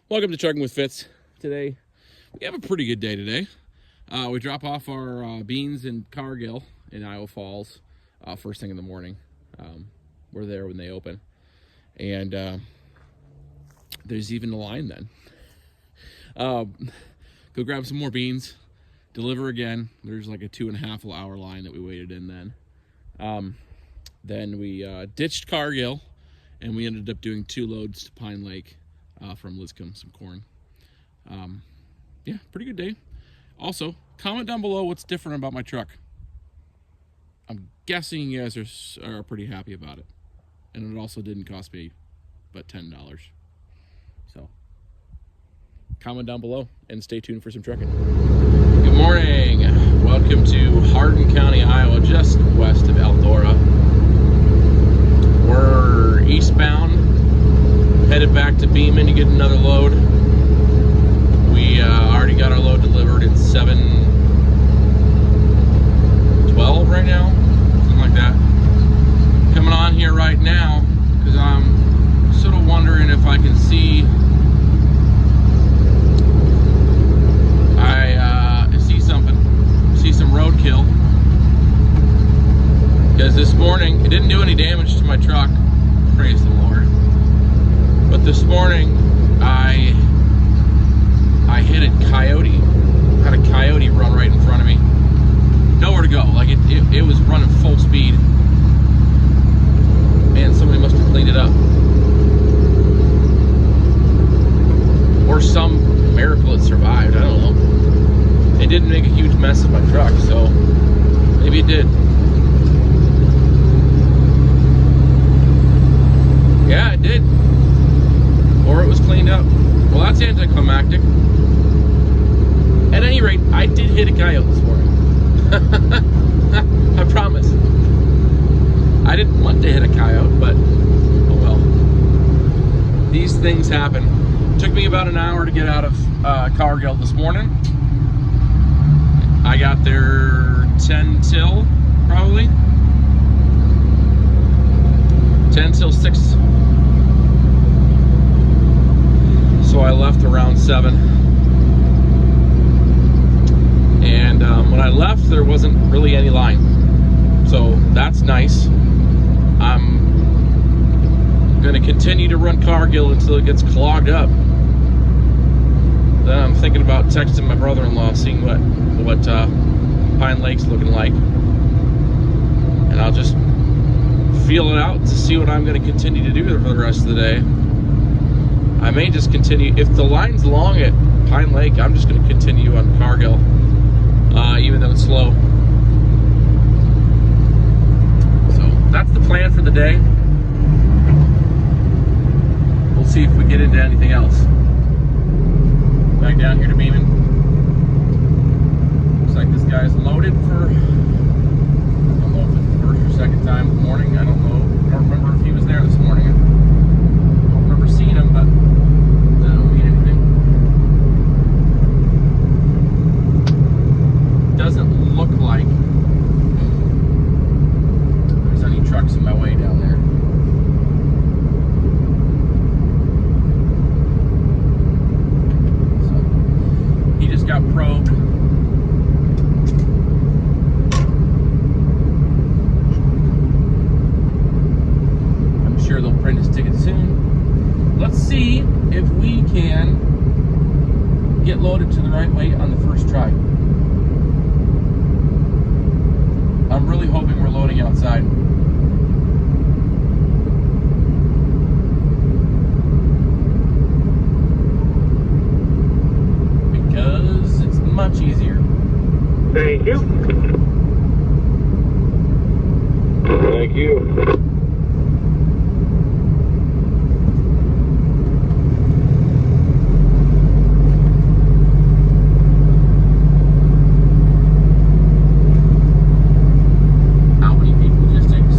Welcome to Trucking with Fitz. Today, we have a pretty good day today. We drop off our beans in Cargill in Iowa Falls first thing in the morning. We're there when they open. And there's even a line then. Go grab some more beans, deliver again. There's like a 2.5 hour line that we waited in then. Then we ditched Cargill, and we ended up doing 2 loads to Pine Lake. From Liscombe, some corn. Yeah, pretty good day. Also, comment down below what's different about my truck. I'm guessing you guys are pretty happy about it. And it also didn't cost me but $10. So, comment down below and stay tuned for some trucking. Good morning. Welcome to Hardin County, Iowa, just west of Eldora. We're eastbound. Headed back to Beeman to get another load. We already got our load delivered at 7:12 right now, something like that. Coming on here right now because I'm sort of wondering if I can see. I see something. See some roadkill. Because this morning it didn't do any damage to my truck. Praise the Lord. But this morning, I hit a coyote. Had a coyote run right in front of me. Nowhere to go. Like it was running full speed. Man, somebody must have cleaned it up. Or some miracle it survived. I don't know. It didn't make a huge mess of my truck, so maybe it did. Yeah, it did. Or it was cleaned up. Well, that's anticlimactic. At any rate, I did hit a coyote this morning. I promise. I didn't want to hit a coyote, but oh well. These things happen. It took me about an hour to get out of Cargill this morning. I got there 10 till, probably. 10 till 6. So I left around 7, and when I left there wasn't really any line, so that's nice. I'm gonna continue to run Cargill until it gets clogged up. Then I'm thinking about texting my brother-in-law, seeing what Pine Lake's looking like, and I'll just feel it out to see what I'm gonna continue to do for the rest of the day. I may just continue. If the line's long at Pine Lake, I'm just going to continue on Cargill, even though it's slow. So that's the plan for the day. We'll see if we get into anything else. Back down here to Beeman. Looks like this guy's loaded for, I don't know if it's the first or second time in the morning. I don't know. I don't remember if he was there this morning. I don't remember seeing him, but that don't mean anything. Doesn't look like there's any trucks in my way down there. So he just got probed. I'm sure they'll print his ticket soon. Let's see if we can get loaded to the right way on the first try. I'm really hoping we're loading outside. Because it's much easier. Thank you. Thank you. Albany Peak Logistics.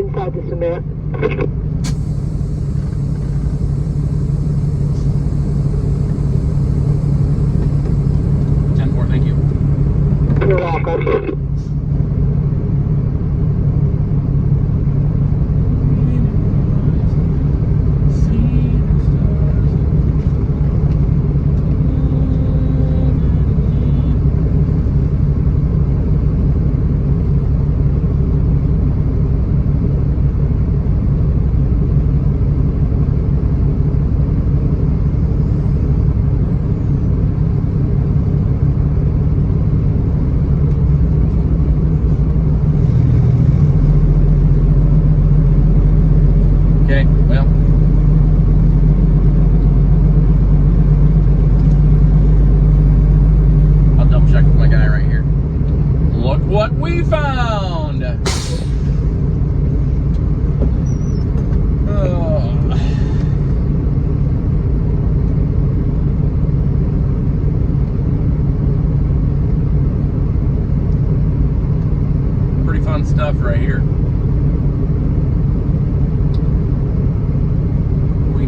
inside the cement. 10-4, thank you. You're welcome. Okay, well, I'll double check with my guy right here. Look what we found! Pretty fun stuff right here.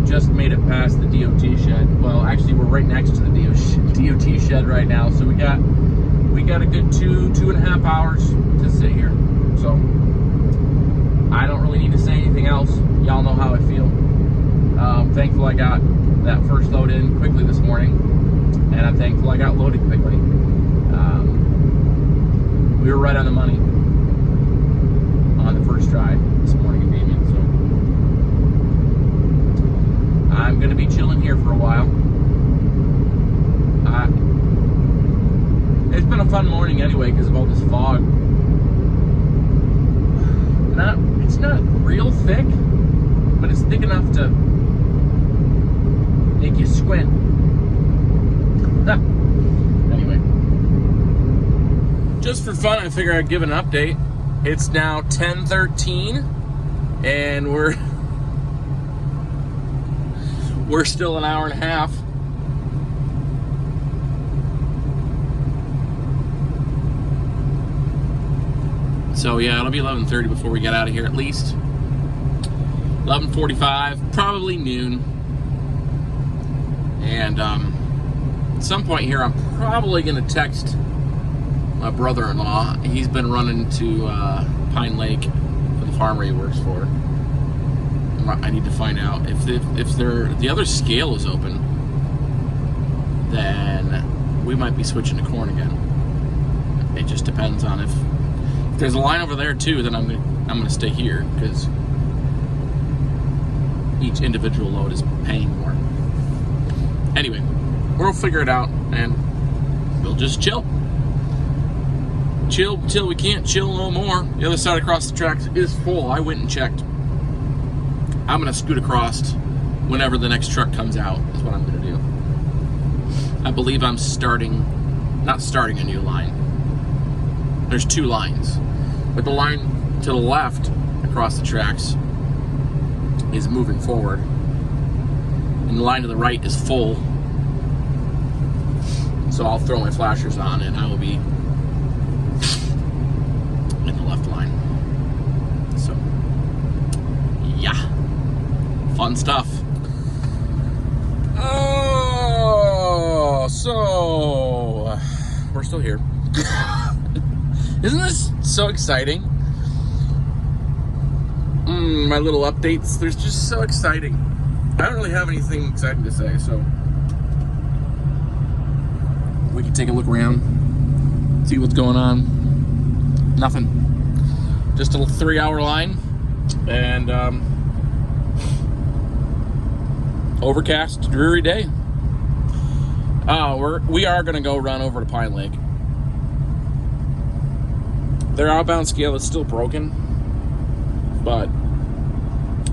Just made it past the DOT shed. Well, actually, we're right next to the DOT shed right now, so we got a good 2.5 hours to sit here. So I don't really need to say anything else. Y'all know how I feel. Thankful I got that first load in quickly this morning, and I'm thankful I got loaded quickly. We were right on the money on the first try this morning at Damien, so I'm going to be chilling here for a while. It's been a fun morning anyway because of all this fog. It's not real thick, but it's thick enough to make you squint. Anyway, just for fun, I figure I'd give an update. It's now 10:13, and we're still an hour and a half. So yeah, it'll be 11:30 before we get out of here at least. 11:45, probably noon. And at some point here, I'm probably gonna text my brother-in-law. He's been running to Pine Lake for the farmer he works for. I need to find out if the other scale is open, then we might be switching to corn again. It just depends on if there's a line over there too. Then I'm gonna stay here because each individual load is paying more. Anyway, we'll figure it out and we'll just chill till we can't chill no more. The other side across the tracks is full. I went and checked. I'm gonna scoot across whenever the next truck comes out is what I'm gonna do. I believe I'm not starting a new line. There's two lines, but the line to the left across the tracks is moving forward, and the line to the right is full. So I'll throw my flashers on and I will be in the left line. So yeah. Fun stuff. Oh, so we're still here. Isn't this so exciting? My little updates, they're just so exciting. I don't really have anything exciting to say, so we can take a look around, see what's going on. Nothing. Just a 3-hour line, and overcast, dreary day. We are gonna go run over to Pine Lake. Their outbound scale is still broken, but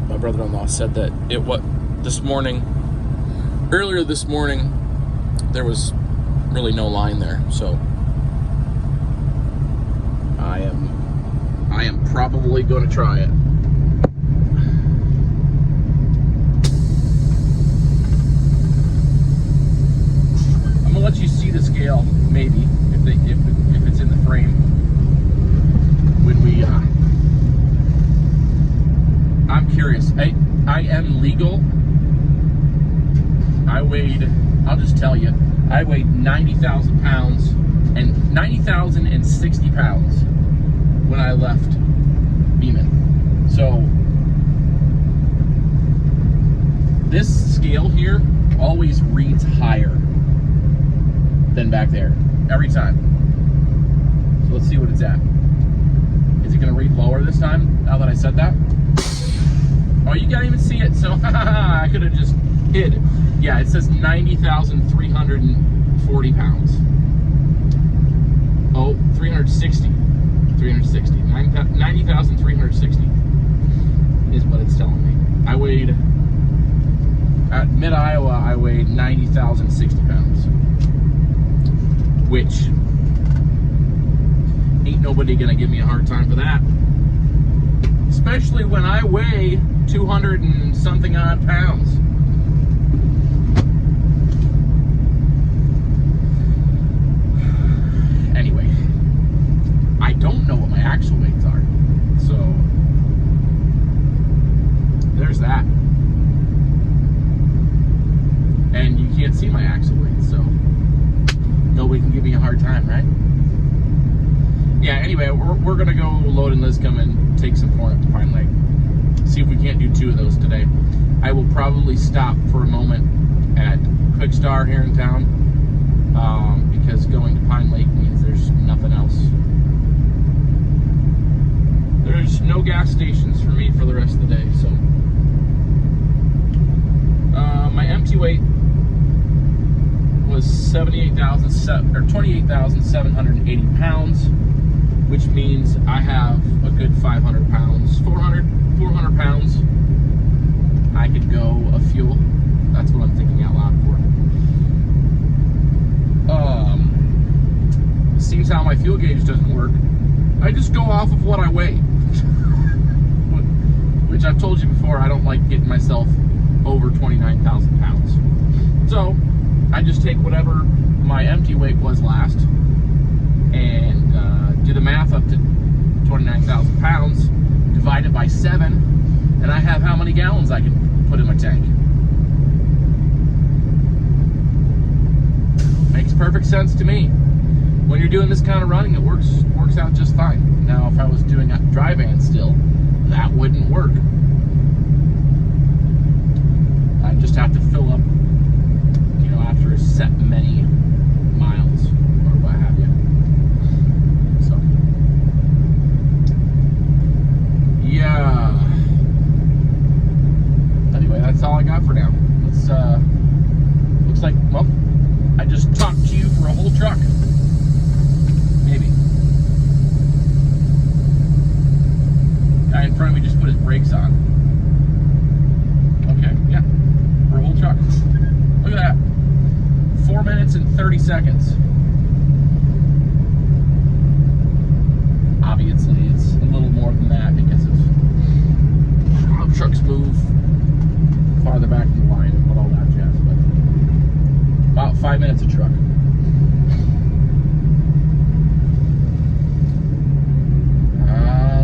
my brother-in-law said that earlier this morning, there was really no line there, so I am probably going to try it. I'm gonna let you see the scale, maybe if it's in the frame when we I am legal. I'll just tell you, I weighed 90,000 pounds and 90,060 pounds when I left Beeman. So this scale here always reads higher than back there every time. So let's see what it's at. Is it gonna read lower this time now that I said that? Oh, you can't even see it, so I could have just hid. Yeah, it says 90,340 pounds. Oh, 360. 90,360 is what it's telling me. I weighed, at mid-Iowa, I weighed 90,060 pounds. Which, ain't nobody gonna give me a hard time for that. Especially when I weigh 200 and something odd pounds. Anyway, I don't know what my actual weights are, so there's that. And you can't see my actual weight, so nobody can give me a hard time, right? Yeah, anyway, we're gonna go load and Liscombe and take some corn up to Pine Lake. See if we can't do 2 of those today. I will probably stop for a moment at Quick Star here in town, because going to Pine Lake means there's nothing else. There's no gas stations for me for the rest of the day, so. My empty weight was 28,780 pounds, which means I have a good 500 pounds, 400 pounds. I could go a fuel. That's what I'm thinking out loud for. Seems how my fuel gauge doesn't work. I just go off of what I weigh. Which I've told you before, I don't like getting myself over 29,000 pounds. So I just take whatever my empty weight was last and do the math up to 29,000 pounds, divide it by 7, and I have how many gallons I can put in my tank. Makes perfect sense to me. When you're doing this kind of running, it works out just fine. Now, if I was doing a dry van still, that wouldn't work. I just have to fill up, you know, after a set many miles or what have you. So, yeah. Anyway, that's all I got for now. Let's, looks like, well, I just talked to you for a whole truck. Maybe. Guy in front of me just put his brakes on. Okay, yeah. For a whole truck. Look at that. 4 minutes and 30 seconds. Obviously, it's a little more than that because of how trucks move farther back in the line and what all that jazz. But about 5 minutes a truck.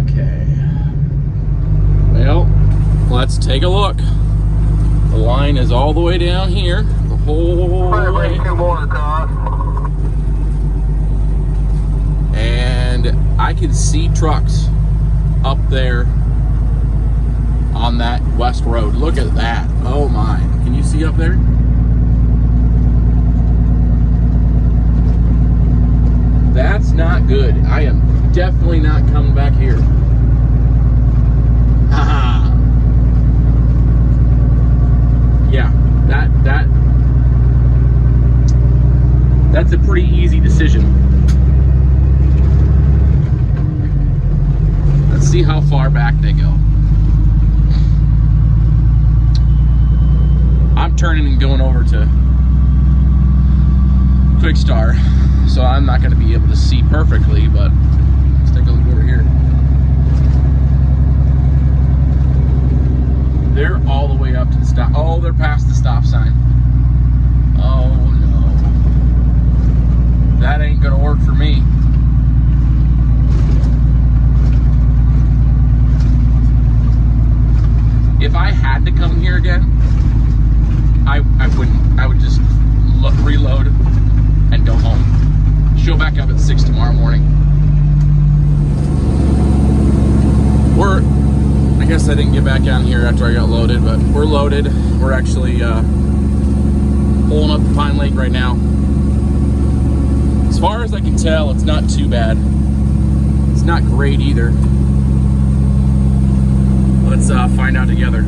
Okay. Well, let's take a look. The line is all the way down here, the whole way. 2 more across. And I can see trucks up there on that west road. Look at that. Oh my. Can you see up there? That's not good. I am definitely not coming back here. Haha. Yeah, that's a pretty easy decision. Let's see how far back they go. I'm turning and going over to Quick Star, so I'm not going to be able to see perfectly, but let's take a look over here. They're all the way up to the stop. Oh, they're past the stop sign. Oh no. That ain't gonna work for me. If I had to night coming here again, I wouldn't. I would just reload and go home. Show back up at 6 tomorrow morning. I guess I didn't get back on here after I got loaded, but we're loaded. We're actually pulling up to Pine Lake right now. As far as I can tell, it's not too bad. It's not great either. Let's find out together.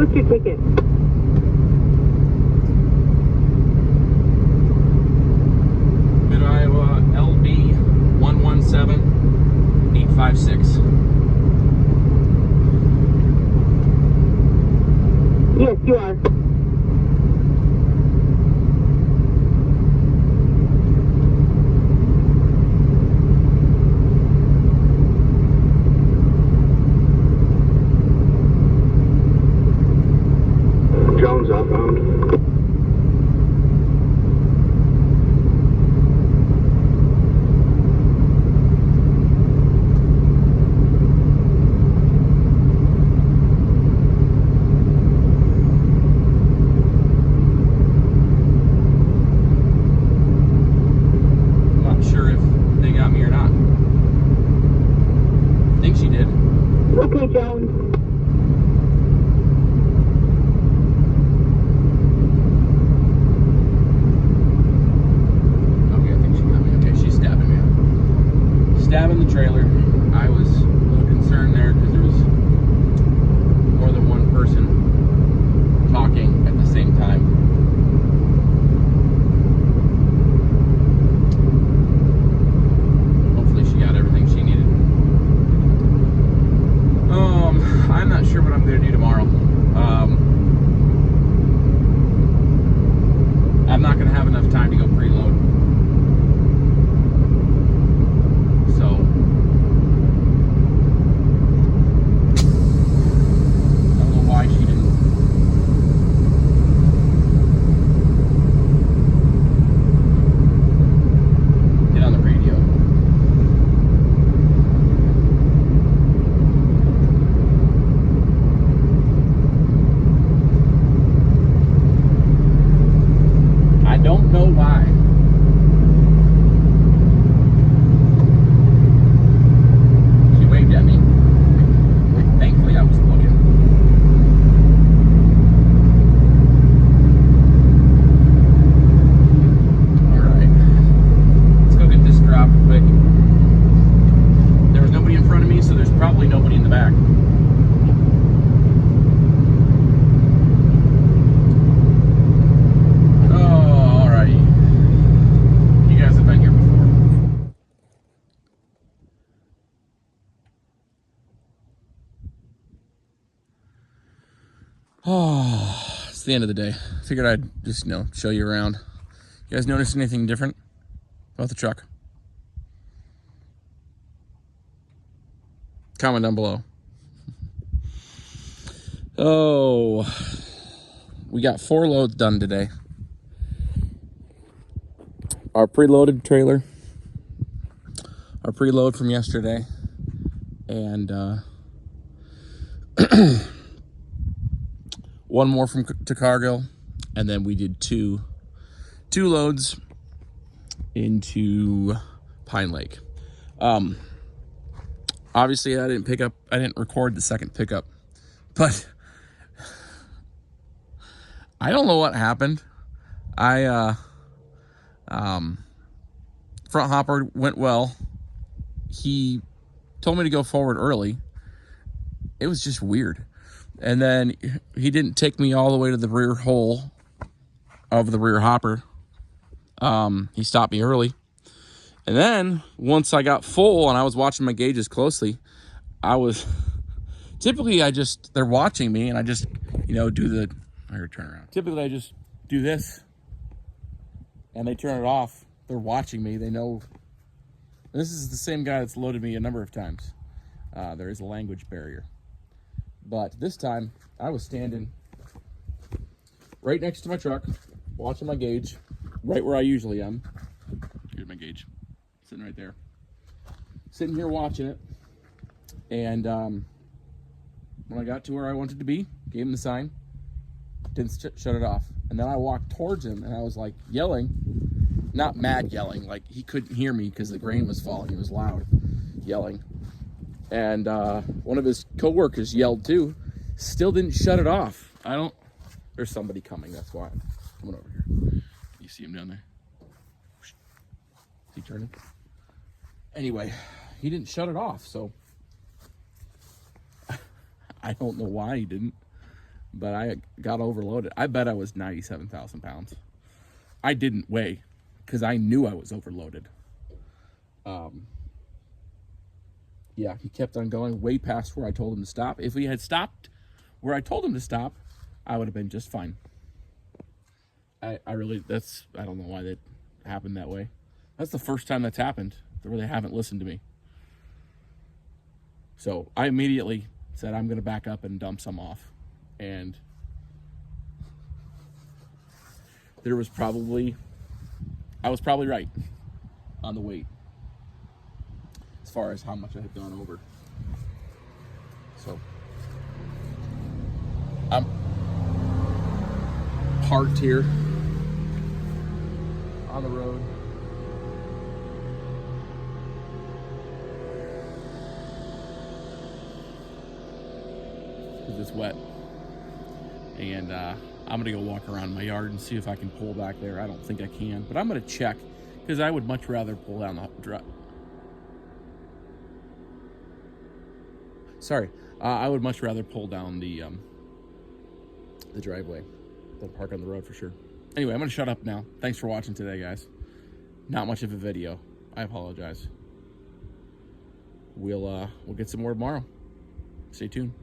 What's your ticket? Mid-Iowa LB 117856. Yes, you are. Jones outbound. I'm not sure if they got me or not. I think she did. Okay, Jones. Stabbing the trailer. I was a little concerned there because there was more than one person talking at the same time. Hopefully she got everything she needed. I'm not sure what Oh, it's the end of the day. Figured I'd just, show you around. You guys notice anything different about the truck? Comment down below. Oh, we got 4 loads done today. Our preloaded trailer, our preload from yesterday, and one more to Cargill, and then we did two loads into Pine Lake. Obviously I didn't record the second pickup, but I don't know what happened. Front hopper went well. He told me to go forward early. It was just weird. And then he didn't take me all the way to the rear hole of the rear hopper. He stopped me early. And then once I got full and I was watching my gauges closely, they're watching me and I just, do I heard turn around. Typically I just do this and they turn it off. They're watching me. They know. This is the same guy that's loaded me a number of times. There is a language barrier. But this time I was standing right next to my truck, watching my gauge, right where I usually am. Here's my gauge, sitting right there. Sitting here watching it. And when I got to where I wanted to be, gave him the sign, didn't shut it off. And then I walked towards him and I was like yelling, not mad yelling, like he couldn't hear me because the grain was falling. It was loud yelling. And one of his coworkers yelled too, still didn't shut it off. There's somebody coming, that's why I'm coming over here. You see him down there? Is he turning? Anyway, he didn't shut it off, so I don't know why he didn't, but I got overloaded. I bet I was 97,000 pounds. I didn't weigh because I knew I was overloaded. Yeah, he kept on going way past where I told him to stop. If he had stopped where I told him to stop, I would have been just fine. I don't know why that happened that way. That's the first time that's happened where they haven't listened to me. So I immediately said, I'm going to back up and dump some off. And I was probably right on the weight as far as how much I had gone over. So I'm parked here on the road. Because it's wet. And I'm going to go walk around my yard and see if I can pull back there. I don't think I can, but I'm going to check because I would much rather pull down the drive. I would much rather pull down the driveway than park on the road for sure. Anyway, I'm going to shut up now. Thanks for watching today, guys. Not much of a video. I apologize. We'll get some more tomorrow. Stay tuned.